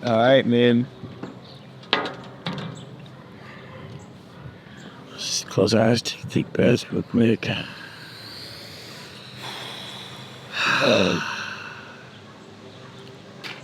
All right, man. Just close our eyes, take deep breaths real quick.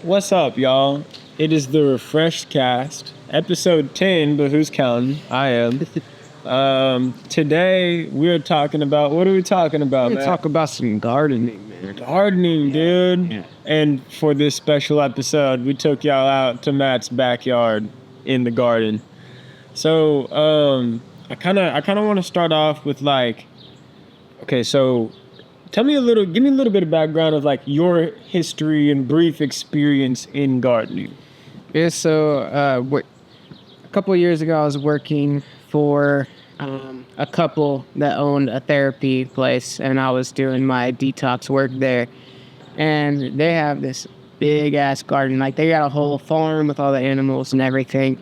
What's up, y'all? It is the Refreshed Cast, episode 10, but who's counting? I am. Today, we're talking about, what are we talking about, We're man? talk about some gardening, man. Gardening, dude. Yeah. And for this special episode, we took y'all out to Matt's backyard in the garden. So, I kind of want to start off with okay, so give me a little bit of background of your history and brief experience in gardening. Yeah, so a couple of years ago, I was working for a couple that owned a therapy place, and I was doing my detox work there. And they have this big-ass garden. They got a whole farm with all the animals and everything.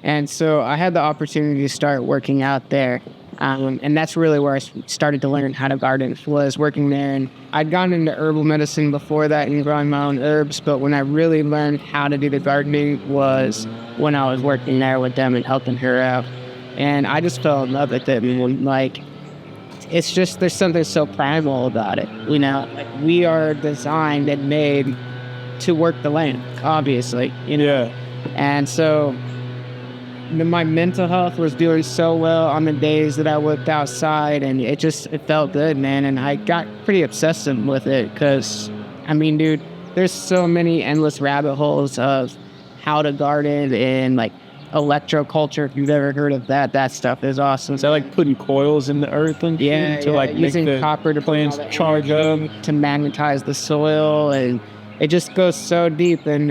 And so I had the opportunity to start working out there. And that's really where I started to learn how to garden, was working there. And I'd gone into herbal medicine before that and growing my own herbs, but when I really learned how to do the gardening was when I was working there with them and helping her out. And I just fell in love with it. It's just, there's something so primal about it, you know? We are designed and made to work the land, obviously, you know? Yeah. And so my mental health was doing so well on the days that I worked outside, and it felt good, man. And I got pretty obsessive with it because, dude, there's so many endless rabbit holes of how to garden and electroculture. If you've ever heard of that stuff is awesome. Is that putting coils in the earth and yeah, to yeah, using make the copper to plants charge up to magnetize the soil, and it just goes so deep. And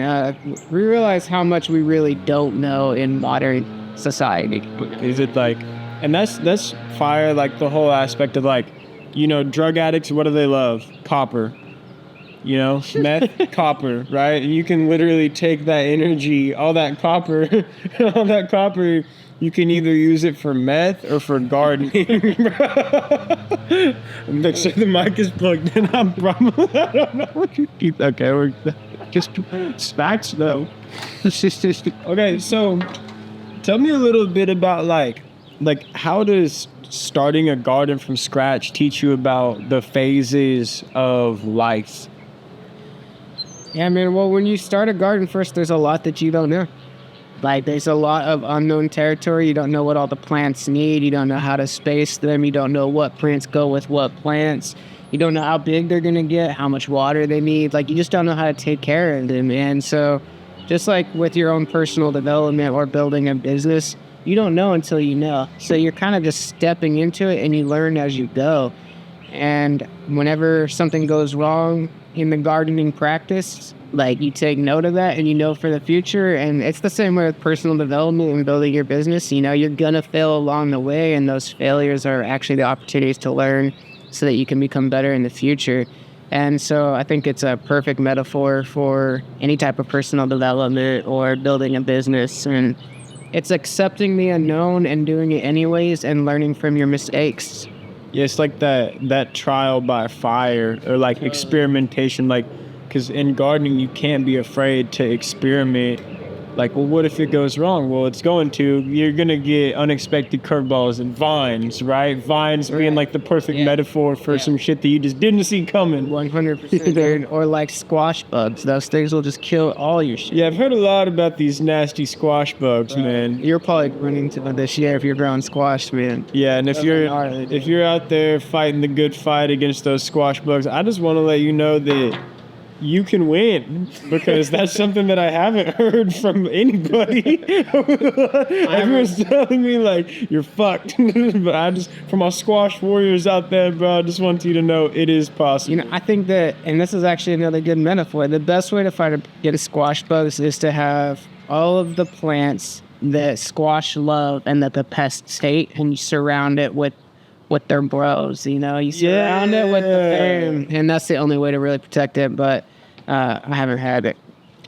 we realize how much we really don't know in modern society. Is it and that's fire, the whole aspect of drug addicts, what do they love? Copper. Meth, copper, right? And you can literally take that energy, all that copper, you can either use it for meth or for gardening. Make sure the mic is plugged in. I don't know what you keep. Okay, we're just facts though. Okay, so tell me a little bit about how does starting a garden from scratch teach you about the phases of life? Yeah, man. Well, when you start a garden first, there's a lot that you don't know. There's a lot of unknown territory. You don't know what all the plants need. You don't know how to space them. You don't know what plants go with what plants. You don't know how big they're going to get, how much water they need. You just don't know how to take care of them. And so just like with your own personal development or building a business, you don't know until you know. So you're kind of just stepping into it and you learn as you go. And whenever something goes wrong in the gardening practice, you take note of that and you know for the future. And it's the same way with personal development and building your business. You're going to fail along the way, and those failures are actually the opportunities to learn so that you can become better in the future. And so I think it's a perfect metaphor for any type of personal development or building a business. And it's accepting the unknown and doing it anyways and learning from your mistakes. Yeah, it's that trial by fire or experimentation, because in gardening you can't be afraid to experiment. Well, what if it goes wrong? Well, it's going to. You're going to get unexpected curveballs and vines, right? Vines being the perfect metaphor for some shit that you just didn't see coming. 100%, dude. Or squash bugs. Those things will just kill all your shit. Yeah, I've heard a lot about these nasty squash bugs, man. You're probably running into this year if you're growing squash, man. Yeah, and if you're out there fighting the good fight against those squash bugs, I just want to let you know that you can win, because that's something that I haven't heard from anybody. Everyone's telling me you're fucked. But for my squash warriors out there, bro, I just want you to know it is possible. I think that, and this is actually another good metaphor, the best way to get a squash bugs is to have all of the plants that squash love and that the pests hate, and you surround it with their bros, you surround it with the fam, and that's the only way to really protect it. But I haven't had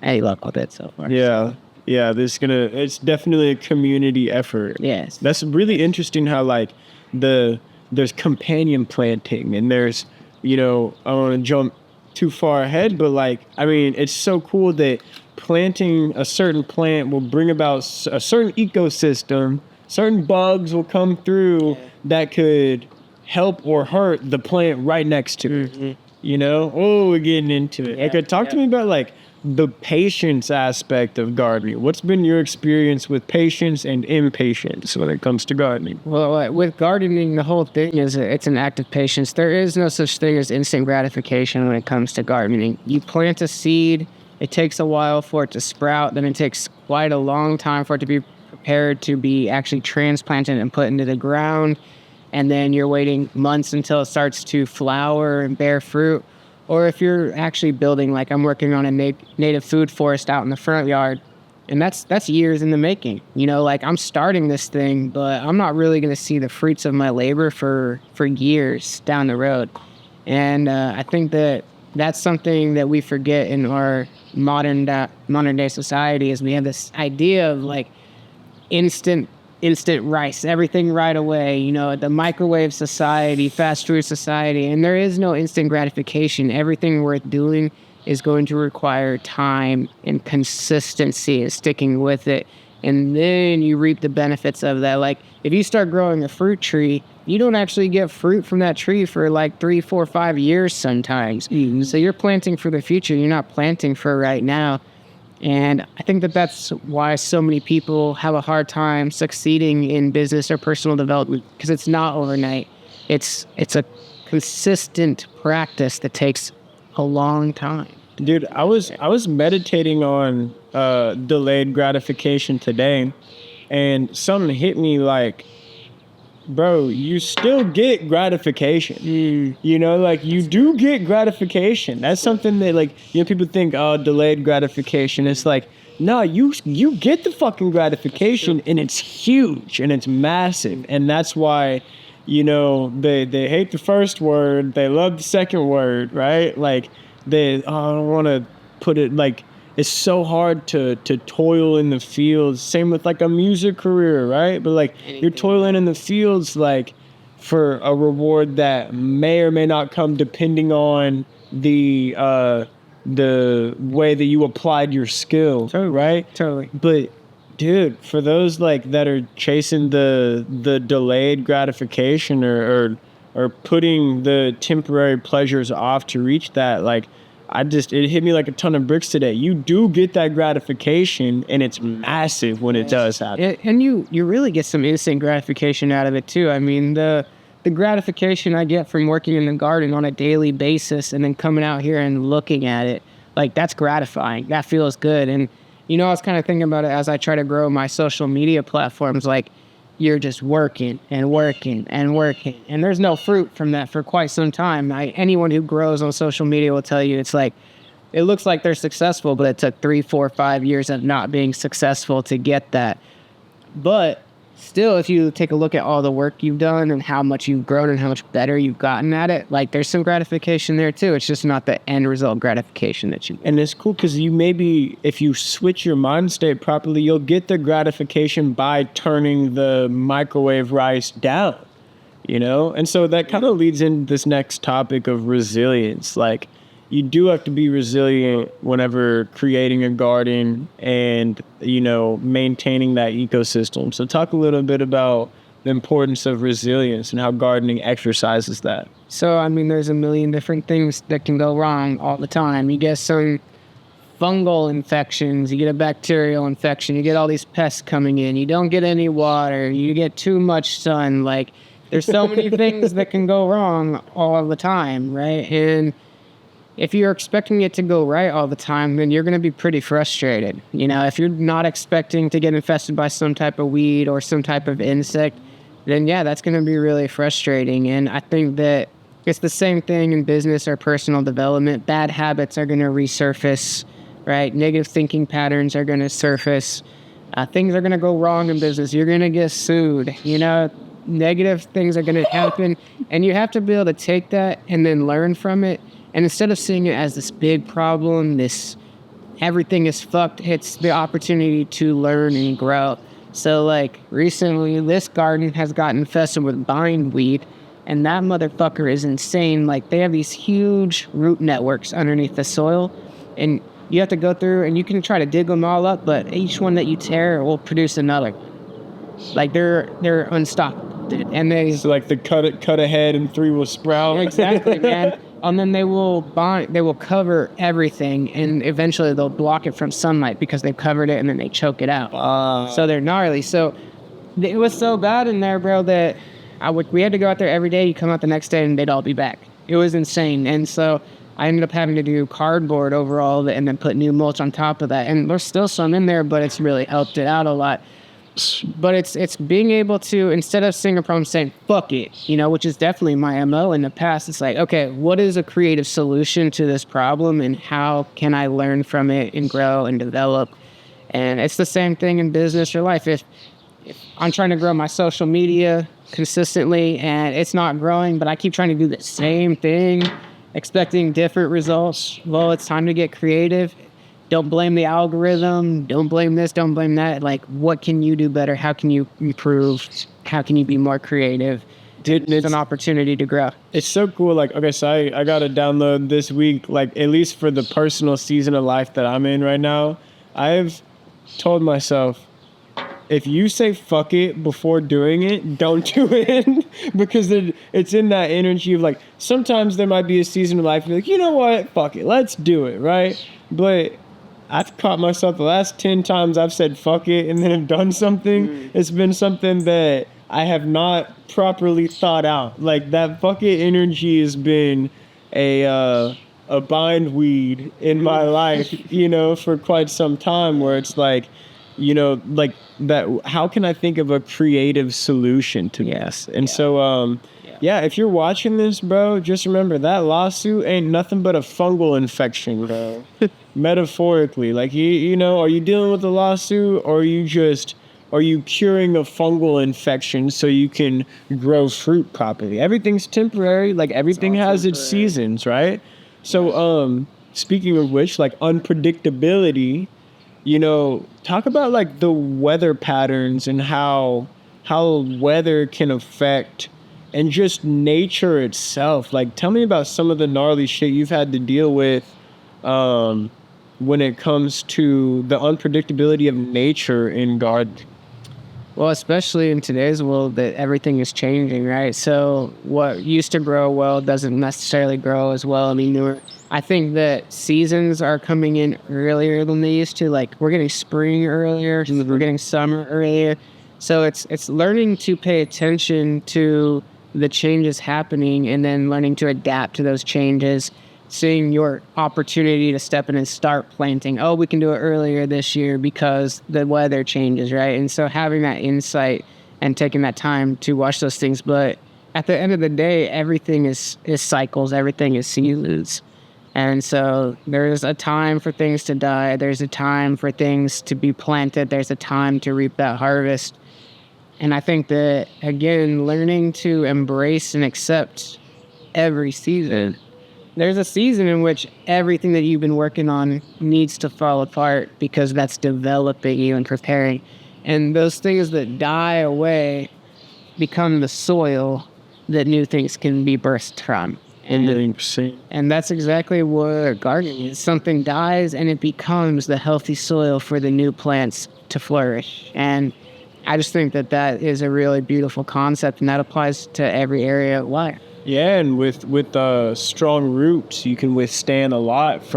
any luck with it so far. Yeah, it's definitely a community effort. Yes, that's really interesting how there's companion planting, and there's I want to jump too far ahead, but like, I mean, it's so cool that planting a certain plant will bring about a certain ecosystem. Certain bugs will come through that could help or hurt the plant right next to it. You know? Oh, we're getting into it. Like, talk to me about like the patience aspect of gardening. What's been your experience with patience and impatience when it comes to gardening? Well, with gardening, the whole thing is it's an act of patience. There is no such thing as instant gratification when it comes to gardening. You plant a seed, it takes a while for it to sprout, then it takes quite a long time for it to be prepared to be actually transplanted and put into the ground. And then you're waiting months until it starts to flower and bear fruit. Or if you're actually building, like I'm working on a native food forest out in the front yard, and that's years in the making. You know, like I'm starting this thing, but I'm not really going to see the fruits of my labor for years down the road. And I think that's something that we forget in our modern day society is we have this idea of like instant rice, everything right away, you know, the microwave society, fast food society, and there is no instant gratification. Everything worth doing is going to require time and consistency and sticking with it. And then you reap the benefits of that. Like if you start growing a fruit tree, you don't actually get fruit from that tree for like 3, 4, 5 years sometimes. So you're planting for the future. You're not planting for right now. And I think that's why so many people have a hard time succeeding in business or personal development, because it's not overnight. It's a consistent practice that takes a long time. Dude, I was meditating on delayed gratification today, and something hit me like, bro, you still get gratification. You know, like you do get gratification. That's something that like, you know, people think, oh, delayed gratification. It's like, no, you get the fucking gratification, and it's huge and it's massive. And that's why, you know, they hate the first word, they love the second word, right? Like I don't want to put it like, it's so hard to toil in the fields. Same with like a music career, right? But like you're toiling in the fields like for a reward that may or may not come depending on the way that you applied your skill, right? Totally. But dude, for those like that are chasing the delayed gratification or putting the temporary pleasures off to reach that, like it hit me like a ton of bricks today. You do get that gratification, and it's massive when it does happen. And you really get some instant gratification out of it too. I mean, the gratification I get from working in the garden on a daily basis and then coming out here and looking at it, like that's gratifying. That feels good. And you know, I was kind of thinking about it as I try to grow my social media platforms, like you're just working and working and working, and there's no fruit from that for quite some time. Anyone who grows on social media will tell you it's like, it looks like they're successful, but it took 3, 4, 5 years of not being successful to get that. But still, if you take a look at all the work you've done and how much you've grown and how much better you've gotten at it, like there's some gratification there too. It's just not the end result gratification that you get. And it's cool because you maybe, if you switch your mind state properly, you'll get the gratification by turning the microwave rice down, you know? And so that kind of leads into this next topic of resilience. Like, you do have to be resilient whenever creating a garden and, you know, maintaining that ecosystem. So talk a little bit about the importance of resilience and how gardening exercises that. So, I mean, there's a million different things that can go wrong all the time. You get some fungal infections, you get a bacterial infection, you get all these pests coming in, you don't get any water, you get too much sun. Like, there's so many things that can go wrong all the time, right? And if you're expecting it to go right all the time, then you're going to be pretty frustrated. You know, if you're not expecting to get infested by some type of weed or some type of insect, then yeah, that's going to be really frustrating. And I think that it's the same thing in business or personal development. Bad habits are going to resurface, right? Negative thinking patterns are going to surface. Things are going to go wrong in business. You're going to get sued. You know, negative things are going to happen. And you have to be able to take that and then learn from it. And instead of seeing it as this big problem, this everything is fucked, it's the opportunity to learn and grow. So like recently, this garden has gotten infested with bindweed, And that motherfucker is insane. Like, they have these huge root networks underneath the soil, and you have to go through and you can try to dig them all up, but each one that you tear will produce another. Like, they're unstoppable, dude. And So like the cut ahead and 3 will sprout. exactly, man. And then they will cover everything, and eventually they'll block it from sunlight because they've covered it, and then they choke it out. So they're gnarly. So it was so bad in there, bro, that we had to go out there every day. You come out the next day and they'd all be back. It was insane. And so I ended up having to do cardboard over all of it and then put new mulch on top of that. And there's still some in there, but it's really helped it out a lot. But it's being able to, instead of seeing a problem, saying, fuck it, which is definitely my MO in the past. It's like, okay, what is a creative solution to this problem, and how can I learn from it and grow and develop? And it's the same thing in business or life. If I'm trying to grow my social media consistently and it's not growing, but I keep trying to do the same thing, expecting different results, well, it's time to get creative. Don't blame the algorithm. Don't blame this. Don't blame that. Like, what can you do better? How can you improve? How can you be more creative? Dude, it's an opportunity to grow. It's so cool. Like, okay, so I got to download this week, like, at least for the personal season of life that I'm in right now. I've told myself, if you say fuck it before doing it, don't do it. Because it's in that energy of, like, sometimes there might be a season of life, you're like, you know what? Fuck it. Let's do it, right? But I've caught myself the last 10 times I've said fuck it and then have done something. It's been something that I have not properly thought out. Like, that fuck it energy has been a bindweed in my life, for quite some time, where it's like, like that, how can I think of a creative solution to this? And so, yeah, if you're watching this, bro, just remember that lawsuit ain't nothing but a fungal infection, bro. Metaphorically, like, are you dealing with a lawsuit, or are you curing a fungal infection so you can grow fruit properly? Everything's temporary. Like, everything has its seasons, right? So, speaking of which, like, unpredictability, talk about, like, the weather patterns and how weather can affect, and just nature itself. Like, tell me about some of the gnarly shit you've had to deal with when it comes to the unpredictability of nature in gardening. Well, especially in today's world, that everything is changing, right? So what used to grow well doesn't necessarily grow as well anymore. I think that seasons are coming in earlier than they used to. Like, we're getting spring earlier, we're getting summer earlier. So it's learning to pay attention to the changes happening, and then learning to adapt to those changes, seeing your opportunity to step in and start planting. Oh, we can do it earlier this year because the weather changes, right? And so having that insight and taking that time to watch those things. But at the end of the day, everything is cycles, everything is seasons. And so there's a time for things to die. There's a time for things to be planted. There's a time to reap that harvest. And I think that, again, learning to embrace and accept every season. There's a season in which everything that you've been working on needs to fall apart, because that's developing you and preparing. And those things that die away become the soil that new things can be birthed from. And that's exactly what gardening is. Something dies and it becomes the healthy soil for the new plants to flourish. And I just think that is a really beautiful concept, and that applies to every area of life. Yeah, and with strong roots, you can withstand a lot of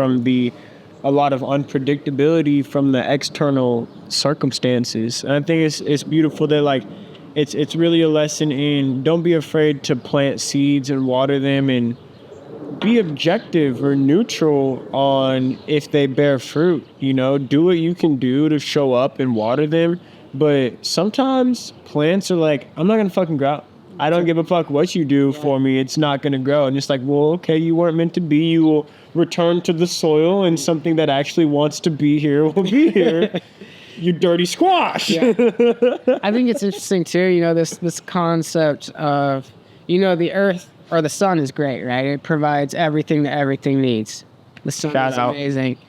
unpredictability from the external circumstances. And I think it's beautiful that, like, it's really a lesson in, don't be afraid to plant seeds and water them, and be objective or neutral on if they bear fruit. Do what you can do to show up and water them. But sometimes plants are like, I'm not gonna fucking grow. I don't give a fuck what you do for me. It's not going to grow. And it's like, well, okay, you weren't meant to be. You will return to the soil, and something that actually wants to be here will be here. You dirty squash. Yeah. I think it's interesting too, this concept of, the earth or the sun is great, right? It provides everything that everything needs. The sun is amazing.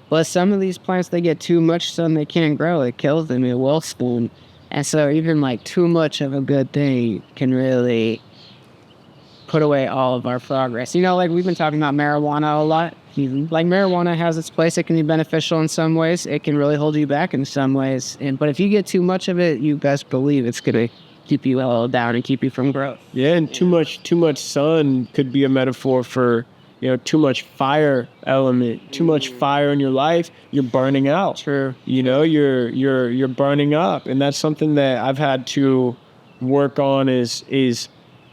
But some of these plants, they get too much sun, they can't grow. It kills them. It will spoon. And so even, like, too much of a good thing can really put away all of our progress. You know, like we've been talking about marijuana a lot. Like marijuana has its place. It can be beneficial in some ways. It can really hold you back in some ways. But if you get too much of it, you best believe it's going to keep you held down and keep you from growth. Yeah, and too much sun could be a metaphor for, too much fire element, too much fire in your life, you're burning out. True. You're burning up, and that's something that I've had to work on is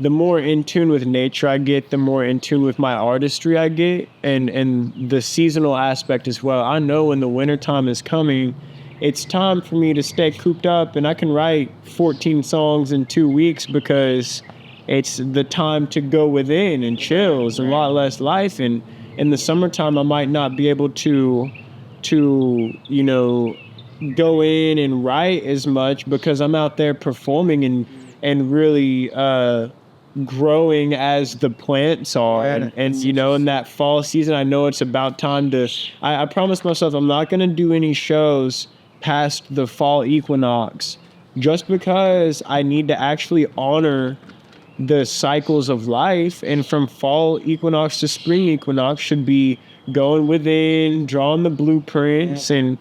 the more in tune with nature I get, the more in tune with my artistry I get, and the seasonal aspect as well. I know when the wintertime is coming, it's time for me to stay cooped up, and I can write 14 songs in 2 weeks because it's the time to go within and chill. It's a lot less life, and in the summertime I might not be able to go in and write as much because I'm out there performing and really growing as the plants are. And in that fall season, I know it's about time to, I promised myself I'm not going to do any shows past the fall equinox just because I need to actually honor the cycles of life. And from fall equinox to spring equinox should be going within, drawing the blueprints, and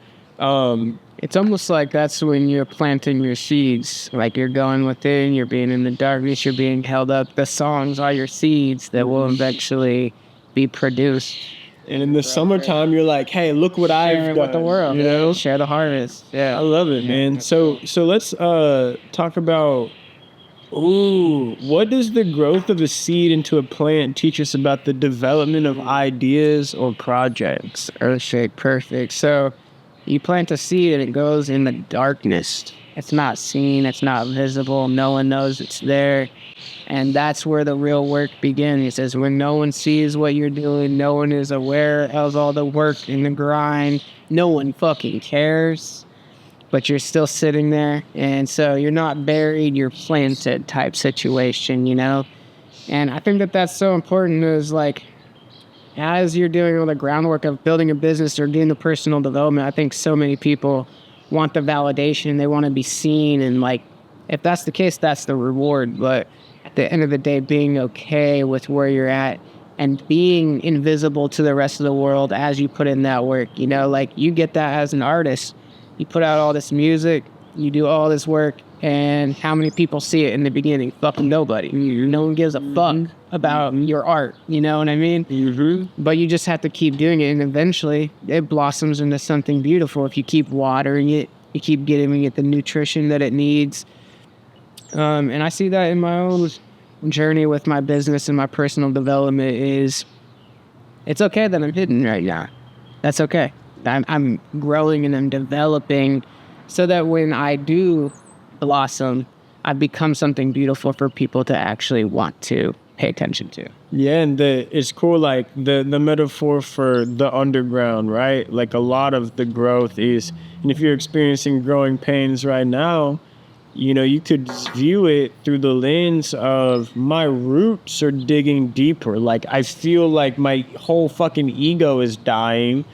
it's almost like that's when you're planting your seeds. Like you're going within, you're being in the darkness, you're being held up. The songs are your seeds that will eventually be produced. And in the summertime, you're like, hey, look what I've done with the world. Share the harvest. Yeah, I love it, man. So let's talk about, what does the growth of a seed into a plant teach us about the development of ideas or projects? Earthshake, perfect. So you plant a seed and it goes in the darkness. It's not seen, it's not visible, no one knows it's there. And that's where the real work begins. He says, when no one sees what you're doing, no one is aware of all the work and the grind, no one fucking cares, but you're still sitting there. And so you're not buried, you're planted type situation, And I think that that's so important is like, as you're doing all the groundwork of building a business or doing the personal development, I think so many people want the validation. They want to be seen. And like, if that's the case, that's the reward. But at the end of the day, being okay with where you're at and being invisible to the rest of the world as you put in that work, like you get that as an artist. You put out all this music, you do all this work, and how many people see it in the beginning? Fucking nobody. No one gives a fuck about your art, you know what I mean? Mm-hmm. But you just have to keep doing it, and eventually it blossoms into something beautiful if you keep watering it, you keep giving it the nutrition that it needs. And I see that in my own journey with my business and my personal development is it's okay that I'm hidden right now. That's okay. I'm growing and I'm developing so that when I do blossom, I become something beautiful for people to actually want to pay attention to. Yeah, and it's cool, like the metaphor for the underground, right? Like a lot of the growth is, and if you're experiencing growing pains right now, you could view it through the lens of my roots are digging deeper. Like I feel like my whole fucking ego is dying,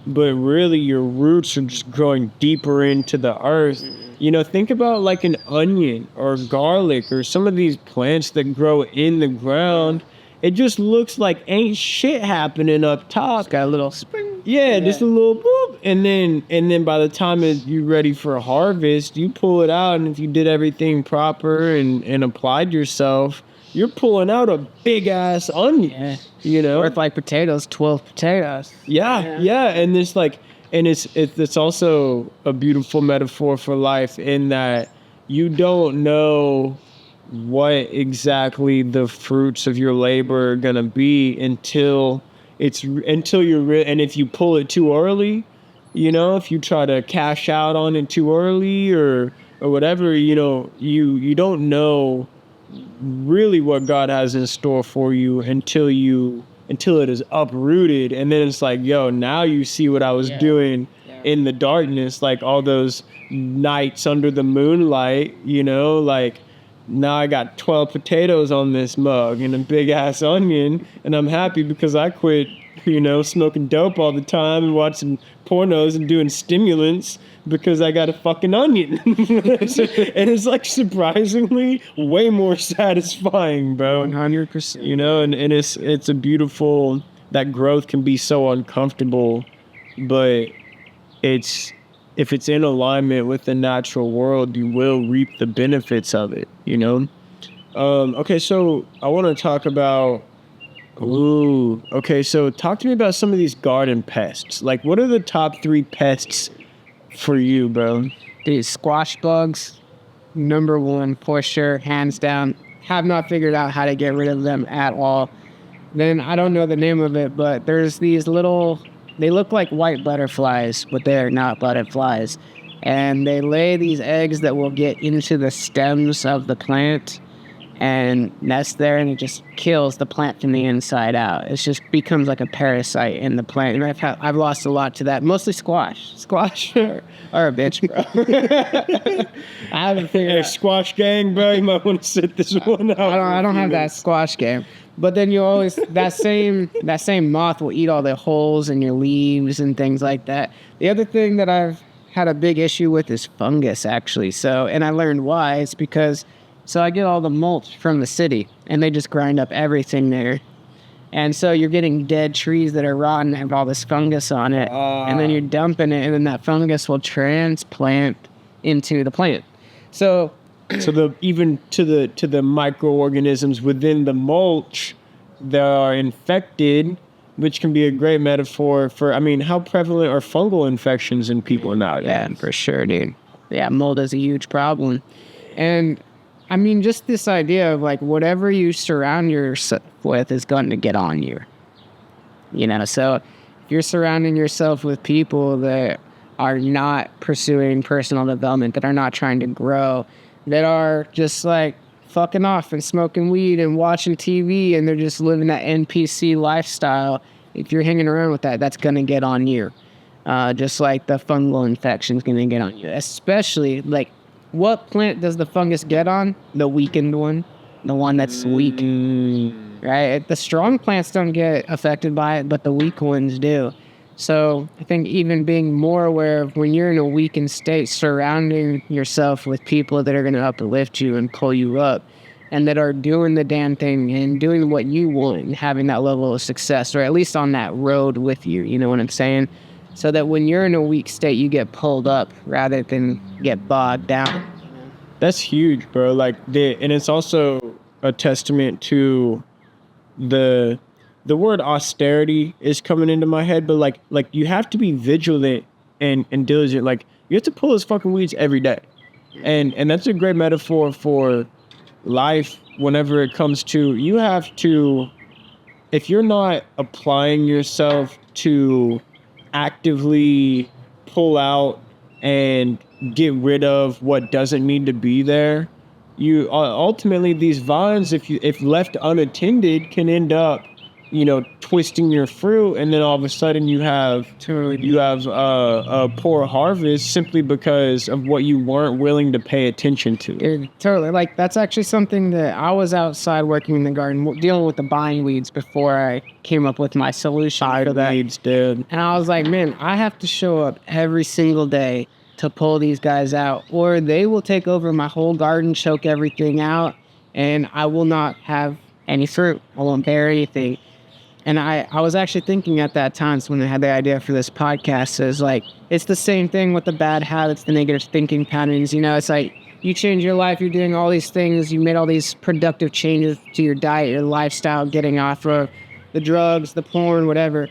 but really your roots are just growing deeper into the earth. Think about like an onion or garlic or some of these plants that grow in the ground. It just looks like ain't shit happening up top. It's got a little spring. Yeah, just a little boop. And then by the time you're ready for a harvest, you pull it out, and if you did everything proper and applied yourself, you're pulling out a big ass onion. Worth like potatoes, 12 potatoes. Yeah. And it's like, and it's also a beautiful metaphor for life in that you don't know what exactly the fruits of your labor are gonna be until you're and if you pull it too early, if you try to cash out on it too early or whatever, you don't know really what God has in store for you until it is uprooted. And then it's like, yo, now you see what I was doing in the darkness, like all those nights under the moonlight, like now I got 12 potatoes on this mug and a big ass onion, and I'm happy because I quit smoking dope all the time and watching pornos and doing stimulants because I got a fucking onion. And it's like surprisingly way more satisfying, bro. 100%. And it's a beautiful, that growth can be so uncomfortable, but if it's in alignment with the natural world, you will reap the benefits of it, Okay, so I want to talk about so talk to me about some of these garden pests. Like, what are the top 3 pests for you, bro? These squash bugs, number 1 for sure, hands down. Have not figured out how to get rid of them at all. Then I don't know the name of it, but there's these they look like white butterflies, but they're not butterflies. And they lay these eggs that will get into the stems of the plant and nest there, and it just kills the plant from the inside out. It just becomes like a parasite in the plant. And I've lost a lot to that. Mostly squash. Squash are a bitch, bro. I haven't figured out. Squash gang, bro. You might want to sit this one out. I don't have that squash game. But then you always that same moth will eat all the holes in your leaves and things like that. The other thing that I've had a big issue with is fungus, actually. And I learned why. It's because I get all the mulch from the city, and they just grind up everything there. And so you're getting dead trees that are rotten and have all this fungus on it, and then you're dumping it, and then that fungus will transplant into the plant. So even to the microorganisms within the mulch that are infected, which can be a great metaphor for, how prevalent are fungal infections in people nowadays? Yeah, for sure, dude. Yeah, mold is a huge problem. And just this idea of like whatever you surround yourself with is going to get on you. So if you're surrounding yourself with people that are not pursuing personal development, that are not trying to grow, that are just like fucking off and smoking weed and watching TV, and they're just living that NPC lifestyle, if you're hanging around with that, that's going to get on you. Just like the fungal infection is going to get on you. Especially, like, what plant does the fungus get on? The weakened one. The one that's weak. Right? The strong plants don't get affected by it, but the weak ones do. So I think even being more aware of when you're in a weakened state, surrounding yourself with people that are going to uplift you and pull you up, and that are doing the damn thing and doing what you want and having that level of success, or at least on that road with you, you know what I'm saying? So that when you're in a weak state, you get pulled up rather than get bogged down. That's huge, bro. And it's also a testament to the word austerity is coming into my head, but like you have to be vigilant and diligent. Like, you have to pull those fucking weeds every day. And that's a great metaphor for life whenever it comes to, you have to, if you're not applying yourself to actively pull out and get rid of what doesn't need to be there, you ultimately, these vines, if left unattended, can end up twisting your fruit, and then all of a sudden you have a poor harvest simply because of what you weren't willing to pay attention to. Totally. Like, that's actually something that I was outside working in the garden, dealing with the bindweeds before I came up with my solution for that. Weeds, dude. And I was like, man, I have to show up every single day to pull these guys out, or they will take over my whole garden, choke everything out, and I will not have any fruit. I won't bear anything. And I was actually thinking at that time, so when I had the idea for this podcast, is like, it's the same thing with the bad habits, the negative thinking patterns. It's like, you change your life, you're doing all these things, you made all these productive changes to your diet, your lifestyle, getting off of the drugs, the porn, whatever.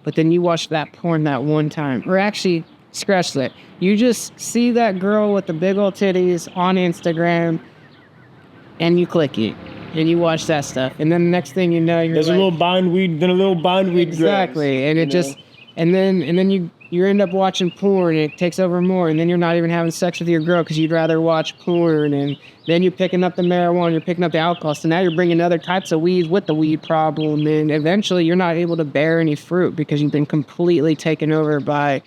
But then you watch that porn that one time, or actually, scratch that. You just see that girl with the big old titties on Instagram, and you click it. And you watch that stuff, and then the next thing you know, there's a little bindweed, then a little bindweed. Exactly, grass, and it just, and then you end up watching porn, and it takes over more, and then you're not even having sex with your girl because you'd rather watch porn, and then you're picking up the marijuana, you're picking up the alcohol, so now you're bringing other types of weeds with the weed problem, and eventually you're not able to bear any fruit because you've been completely taken over by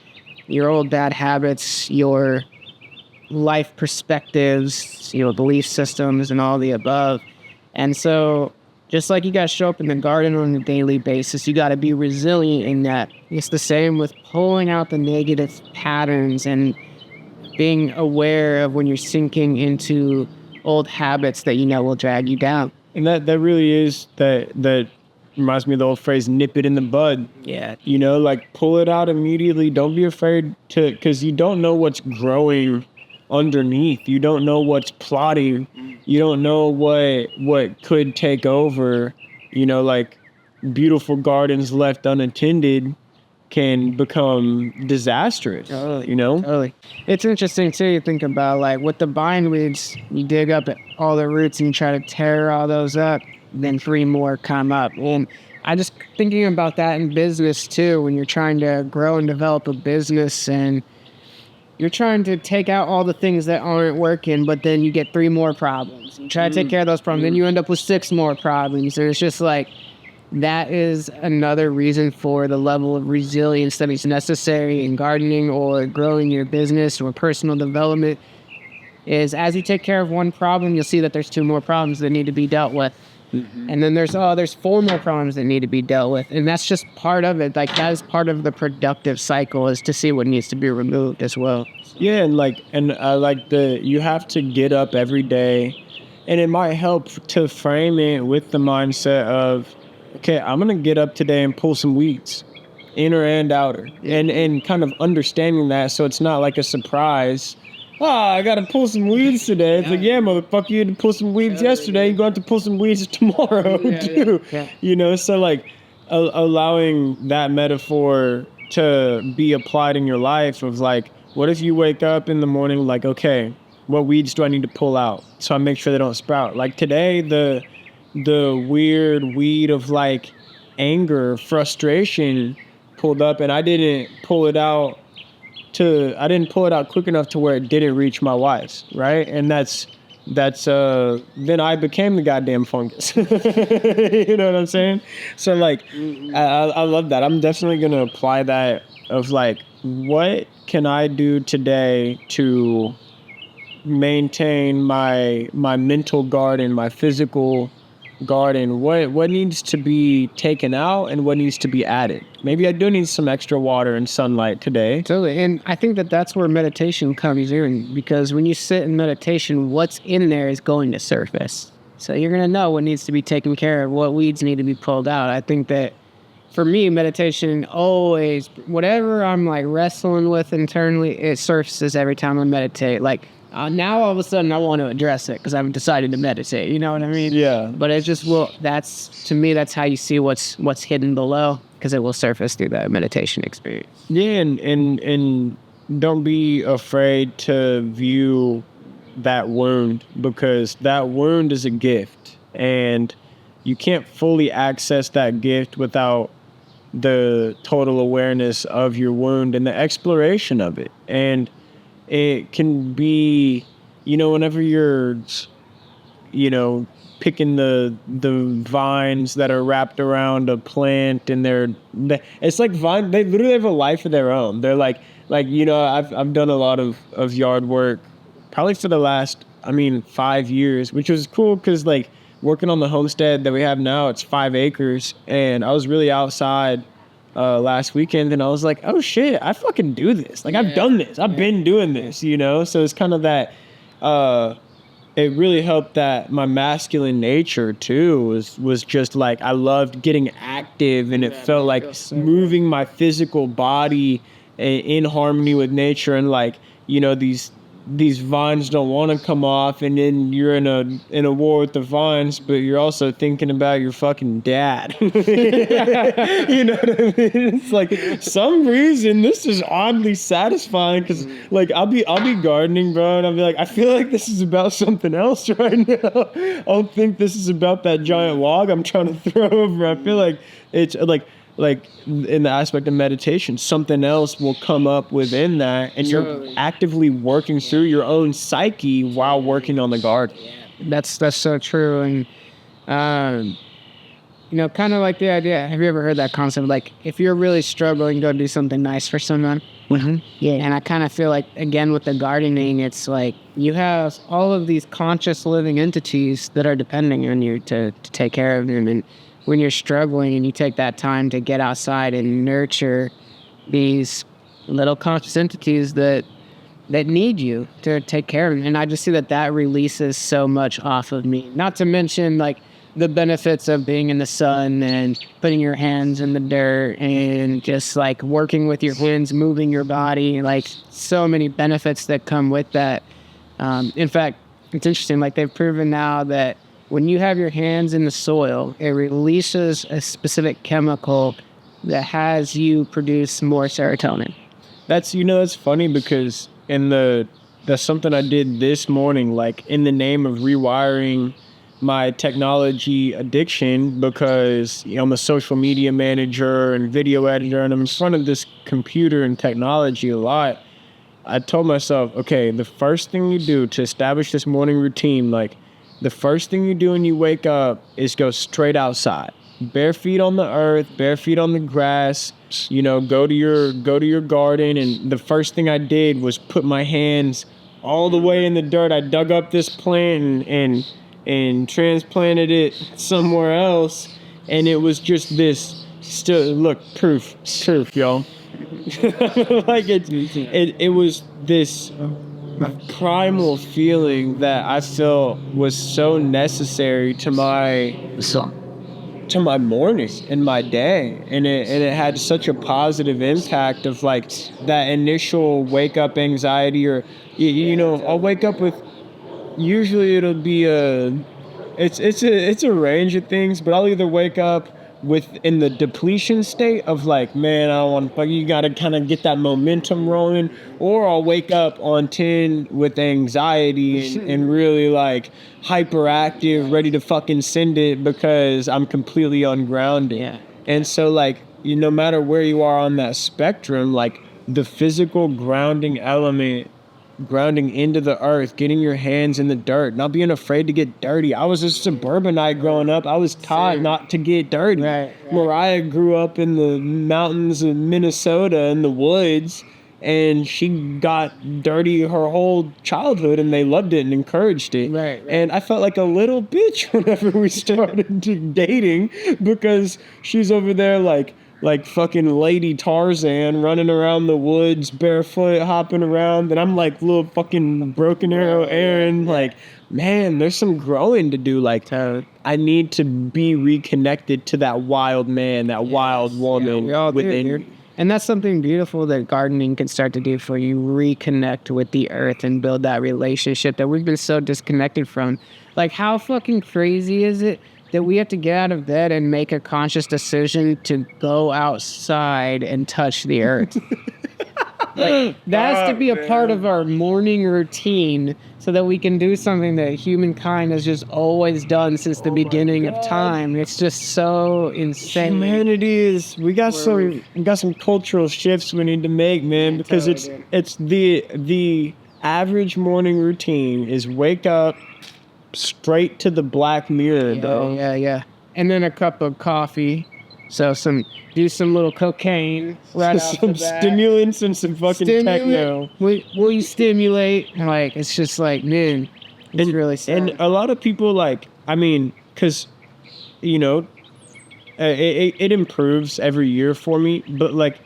your old bad habits, your life perspectives, belief systems, and all the above. And so just like you got to show up in the garden on a daily basis, you got to be resilient in that. It's the same with pulling out the negative patterns and being aware of when you're sinking into old habits that you know will drag you down. And that really is that reminds me of the old phrase, nip it in the bud. Yeah. You know, like pull it out immediately. Don't be afraid to, because you don't know what's growing underneath. You don't know what's plotting. You don't know what could take over. You know, like beautiful gardens left unattended can become disastrous. Totally. You know? Totally. It's interesting too, you think about like with the bindweeds, you dig up at all the roots and you try to tear all those up, then 3 more come up. And I just thinking about that in business too, when you're trying to grow and develop a business and you're trying to take out all the things that aren't working, but then you get 3 more problems. You try to take care of those problems, then you end up with 6 more problems. So it's just like, that is another reason for the level of resilience that is necessary in gardening or growing your business or personal development is as you take care of one problem, you'll see that there's 2 more problems that need to be dealt with. Mm-hmm. And then there's 4 more problems that need to be dealt with. And that's just part of it. Like that is part of the productive cycle is to see what needs to be removed as well. Yeah. And I like you have to get up every day, and it might help to frame it with the mindset of, okay, I'm going to get up today and pull some weeds, inner and outer, and kind of understanding that so it's not like a surprise. I got to pull some weeds today. It's like, yeah, motherfucker, you had to pull some weeds yesterday. You're going to pull some weeds tomorrow, too. Yeah. You know, so like allowing that metaphor to be applied in your life of like, what if you wake up in the morning like, okay, what weeds do I need to pull out so I make sure they don't sprout? Like today, the weird weed of like anger, frustration pulled up, and I didn't pull it out quick enough to where it didn't reach my wife's, right? And that's then I became the goddamn fungus. You know what I'm saying? So like I love that. I'm definitely gonna apply that of like, what can I do today to maintain my mental garden, my physical garden? What needs to be taken out and what needs to be added? Maybe I do need some extra water and sunlight today. Totally. And I think that's where meditation comes in, because when you sit in meditation, what's in there is going to surface. So you're going to know what needs to be taken care of, what weeds need to be pulled out. I think that for me, meditation always, whatever I'm like wrestling with internally, it surfaces every time I meditate. Like now all of a sudden I want to address it because I've decided to meditate. You know what I mean? Yeah. But it just will. To me, that's how you see what's hidden below, because it will surface through that meditation experience. Yeah, and don't be afraid to view that wound, because that wound is a gift, and you can't fully access that gift without the total awareness of your wound and the exploration of it. And it can be, whenever you're, picking the vines that are wrapped around a plant, and it's like vine, they literally have a life of their own. They're like, I've done a lot of yard work, probably for the last, 5 years, which was cool because like working on the homestead that we have now, it's 5 acres, and I was really outside last weekend, and I was like, oh shit, I fucking do this. Like I've done this. I've been doing this, So it's kind of that, it really helped that my masculine nature too was just like, I loved getting active, and it felt like moving my physical body in harmony with nature, and like, these vines don't want to come off, and then you're in a war with the vines, but you're also thinking about your fucking dad. You know what I mean? It's like, some reason this is oddly satisfying, because like I'll be gardening, bro, and I'll be like, I feel like this is about something else right now. I don't think this is about that giant log I'm trying to throw over. I feel like it's like in the aspect of meditation, something else will come up within that, and you're actively working through your own psyche while working on the garden. That's so true. And kind of like the idea. Have you ever heard that concept? Like, if you're really struggling, go do something nice for someone. Mm-hmm. Yeah. And I kind of feel like, again, with the gardening, it's like you have all of these conscious living entities that are depending on you to take care of them. And when you're struggling and you take that time to get outside and nurture these little conscious entities that need you to take care of them. And I just see that releases so much off of me. Not to mention, like, the benefits of being in the sun and putting your hands in the dirt and just, like, working with your hands, moving your body. Like, so many benefits that come with that. In fact, it's interesting. Like, they've proven now that when you have your hands in the soil, it releases a specific chemical that has you produce more serotonin. That's funny because that's something I did this morning, like in the name of rewiring my technology addiction, because I'm a social media manager and video editor and I'm in front of this computer and technology a lot. I told myself, okay, the first thing you do to establish this morning routine, like the first thing you do when you wake up is go straight outside. Bare feet on the earth, bare feet on the grass, go to your garden. And the first thing I did was put my hands all the way in the dirt. I dug up this plant and transplanted it somewhere else. And it was just this proof, y'all. Like it was this primal feeling that I felt was so necessary to my morning and my day, and it had such a positive impact of like that initial wake up anxiety, or I'll wake up with, usually it'll be it's a range of things, but I'll either wake up in the depletion state of like, man, I don't want, like, you gotta kind of get that momentum rolling, or I'll wake up on 10 with anxiety and really like hyperactive, ready to fucking send it because I'm completely ungrounded. Yeah. And so like, no matter where you are on that spectrum, like the physical grounding element, grounding into the earth, getting your hands in the dirt, not being afraid to get dirty. I was a suburbanite growing up. I was taught not to get dirty. Right. Mariah grew up in the mountains of Minnesota in the woods, and she got dirty her whole childhood, and they loved it and encouraged it. Right. And I felt like a little bitch whenever we started dating, because she's over there like fucking Lady Tarzan running around the woods barefoot, hopping around, and I'm like little fucking Broken Arrow Aaron. Like, man, there's some growing to do. Like, I need to be reconnected to that wild man, that wild woman within me. And that's something beautiful that gardening can start to do for you. Reconnect with the earth and build that relationship that we've been so disconnected from. Like, how fucking crazy is it that we have to get out of bed and make a conscious decision to go outside and touch the earth? Like, that has to be a part of our morning routine so that we can do something that humankind has just always done since the beginning of time. It's just so insane. Humanity we got some cultural shifts we need to make, man, because it's the average morning routine is wake up, straight to the Black Mirror, though. Yeah. And then a cup of coffee. So do some little cocaine right off the bat. Some stimulants and some fucking techno. Will you stimulate? And like, it's just like, man, it's really sad. And a lot of people, like, I mean, because, it improves every year for me. But like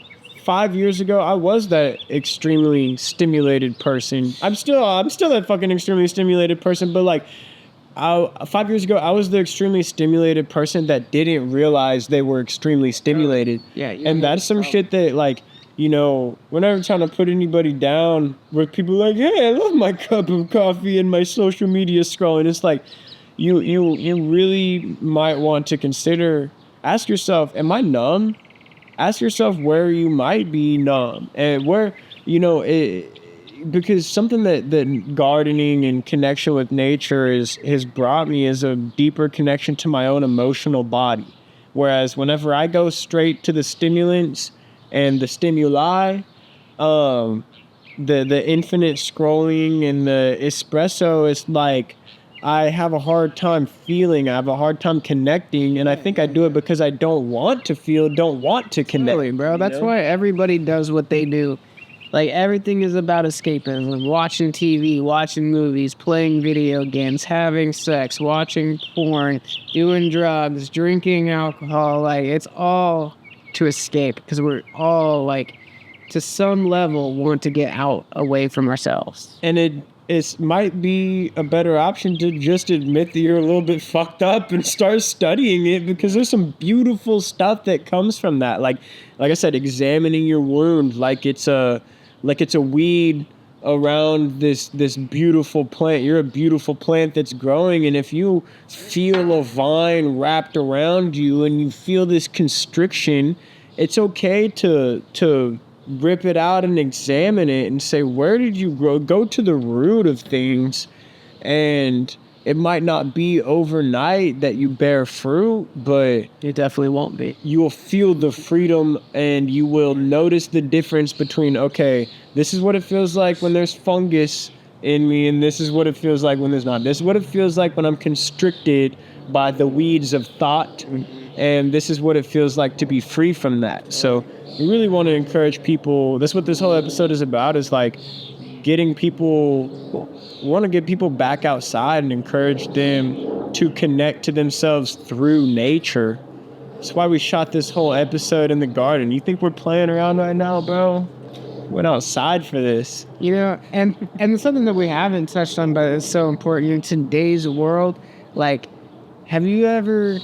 5 years ago, I was that extremely stimulated person. I'm still that fucking extremely stimulated person, but like, 5 years ago, I was the extremely stimulated person that didn't realize they were extremely stimulated. Yeah. And that's some shit that, like, we're never trying to put anybody down where people are like, hey, I love my cup of coffee and my social media scrolling. It's like, you really might want to ask yourself, am I numb? Ask yourself where you might be numb and where, because something that gardening and connection with nature has brought me is a deeper connection to my own emotional body. Whereas whenever I go straight to the stimulants and the stimuli, the infinite scrolling and the espresso is like I have a hard time feeling, I have a hard time connecting, and I think I do it because I don't want to feel, don't want to connect. Totally, bro. That's why everybody does what they do. Like, everything is about escapism. Watching TV, watching movies, playing video games, having sex, watching porn, doing drugs, drinking alcohol. Like, it's all to escape because we're all, like, to some level, want to get out away from ourselves. And it might be a better option to just admit that you're a little bit fucked up and start studying it, because there's some beautiful stuff that comes from that. Like I said, examining your wound like it's a weed around this beautiful plant. You're a beautiful plant that's growing, and if you feel a vine wrapped around you and you feel this constriction, it's okay to rip it out and examine it and say, where did you grow? Go to the root of things. And it might not be overnight that you bear fruit, but It definitely won't be. you will feel the freedom, and you will notice the difference between, okay, this is what it feels like when there's fungus in me, and this is what it feels like when there's not. This is what it feels like when I'm constricted by the weeds of thought, and this is what it feels like to be free from that. So we really want to encourage people. That's what this whole episode is about, is like getting people, we want to get people back outside and encourage them to connect to themselves through nature. That's why we shot this whole episode in the garden. You think we're playing around right now, bro? Went outside for this. You know, and something that we haven't touched on, but it's so important in today's world. Like, have you ever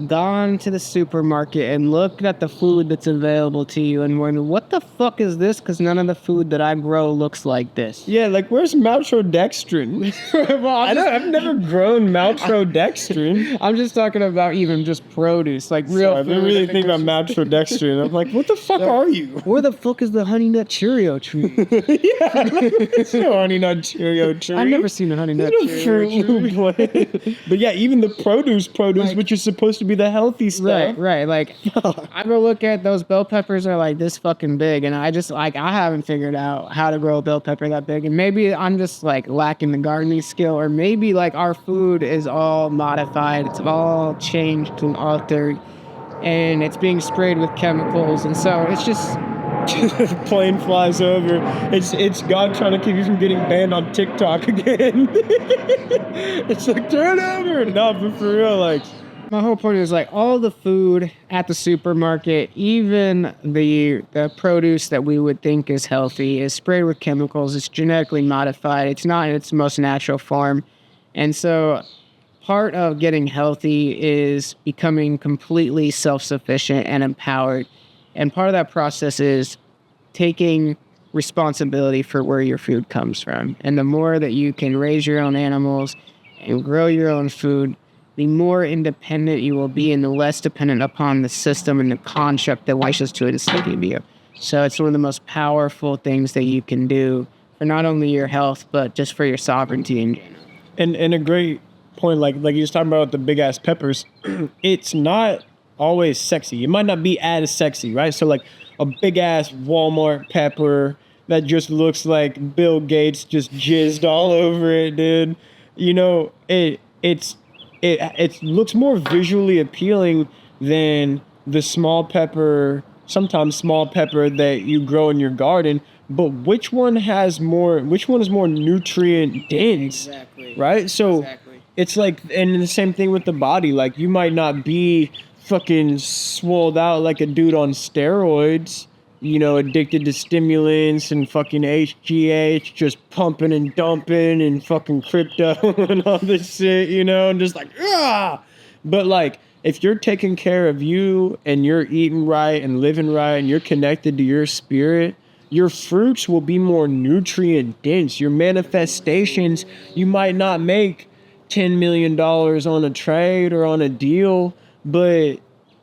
gone to the supermarket and looked at the food that's available to you and wondered, what the fuck is this? Because none of the food that I grow looks like this. Yeah, like, where's maltodextrin? Well, I've never grown maltodextrin. I'm just talking about even just produce, like real So I've been food. really thinking about maltodextrin. I'm like, what the fuck are you? Where the fuck is the Honey Nut Cheerio tree? It's no Honey Nut Cheerio tree. I've never seen a Honey Nut There's no Cheerio Fruit tree. Loop plant. But yeah, even the produce, Like- which is supposed to be the healthy stuff. Right. Like, I go look at those bell peppers are like this fucking big, and I just like I haven't figured out how to grow a bell pepper that big, and maybe I'm just like lacking the gardening skill, or maybe like our food is all modified, it's all changed and altered, and it's being sprayed with chemicals, and so it's just Plane flies over. It's God trying to keep you from getting banned on TikTok again. It's like, turn over. No, but for real, like, my whole point is like all the food at the supermarket, even the produce that we would think is healthy, is sprayed with chemicals. It's genetically modified. It's not in its most natural form. And so part of getting healthy is becoming completely self-sufficient and empowered. And part of that process is taking responsibility for where your food comes from. And the more that you can raise your own animals and grow your own food, the more independent you will be and the less dependent upon the system and the construct that wishes to enslave you. So it's one of the most powerful things that you can do for not only your health, but just for your sovereignty in general. and a great point, like you was talking about the big ass peppers. It's not always sexy. It might not be as sexy, right? So like a big ass Walmart pepper that just looks like Bill Gates just jizzed all over it, dude. You know, it looks more visually appealing than the small pepper, sometimes small pepper that you grow in your garden. But which one is more nutrient dense? Exactly. Right? So it's like, and the same thing with the body. Like, you might not be fucking swolled out like a dude on steroids, you know, addicted to stimulants and fucking HGH, just pumping and dumping and fucking crypto and all this shit, you know, and just like, ah! But like, if you're taking care of you and you're eating right and living right and you're connected to your spirit, your fruits will be more nutrient dense. Your manifestations, you might not make $10 million on a trade or on a deal, but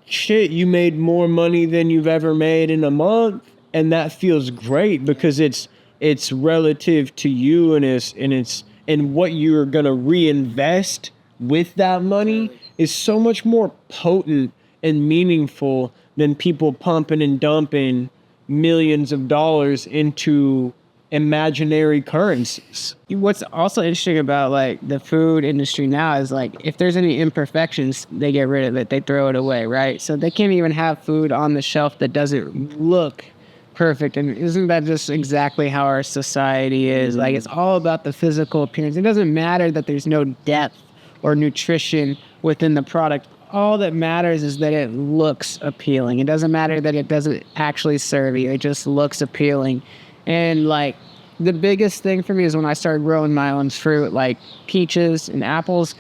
shit, you made more money than you've ever made in a month, and that feels great because it's relative to you, and what you're gonna reinvest with that money is so much more potent and meaningful than people pumping and dumping millions of dollars into imaginary currencies. What's also interesting about like the food industry now is like if there's any imperfections, they get rid of it. They throw it away, right? So they can't even have food on the shelf that doesn't look perfect. And isn't that just exactly how our society is? Like it's all about the physical appearance. It doesn't matter that there's no depth or nutrition within the product. All that matters is that it looks appealing. It doesn't matter that it doesn't actually serve you. It just looks appealing. And like the biggest thing for me is when I started growing my own fruit, like peaches and apples,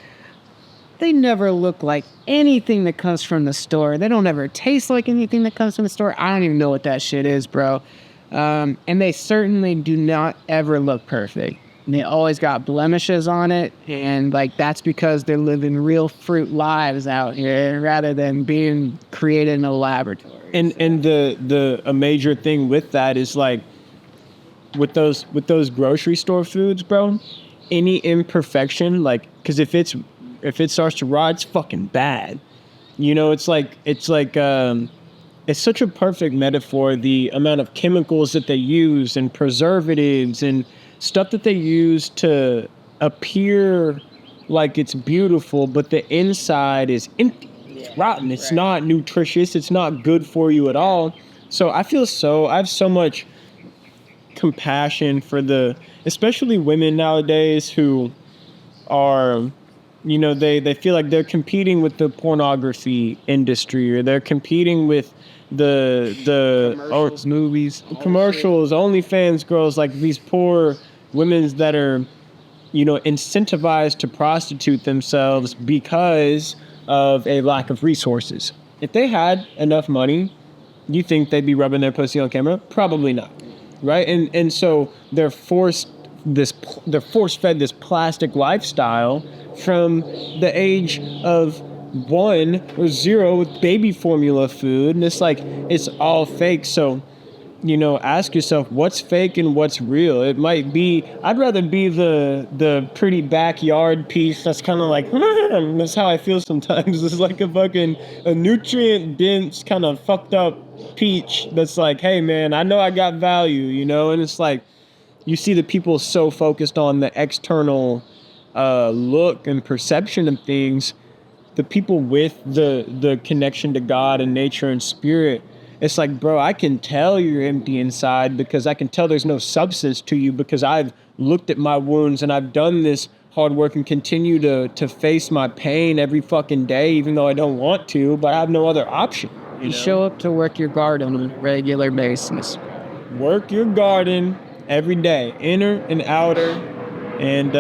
they never look like anything that comes from the store. They don't ever taste like anything that comes from the store. I don't even know what that shit is, bro. And they certainly do not ever look perfect. And they always got blemishes on it. And like that's because they're living real fruit lives out here rather than being created in a laboratory. And a major thing with that is like with those grocery store foods, bro, any imperfection, like, because if it starts to rot, it's fucking bad. You know, it's such a perfect metaphor, the amount of chemicals that they use and preservatives and stuff that they use to appear like it's beautiful, but the inside is empty. It's rotten. It's not nutritious. It's not good for you at all. So I have so much compassion for especially women nowadays who are, you know, they feel like they're competing with the pornography industry, or they're competing with the commercials, movies, commercials, OnlyFans girls, like these poor women that are, you know, incentivized to prostitute themselves because of a lack of resources. If they had enough money, you think they'd be rubbing their pussy on camera? Probably not. Right? And so they're force-fed this plastic lifestyle from the age of 1 or 0 with baby formula food, and it's all fake. So, you know, ask yourself what's fake and what's real. It might be, I'd rather be the pretty backyard piece that's kind of like, that's how I feel sometimes. It's like a nutrient dense kind of fucked up peach that's like, hey man, I know I got value, you know. And it's like you see the people so focused on the external look and perception of things. The people with the connection to God and nature and spirit, it's like, bro, I can tell you're empty inside because I can tell there's no substance to you because I've looked at my wounds and I've done this hard work and continue to face my pain every fucking day, even though I don't want to, but I have no other option. You show up to work your garden on a regular basis. Work your garden every day, inner and outer, and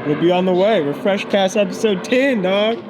we'll be on the way. Refresh Cast episode 10, dog.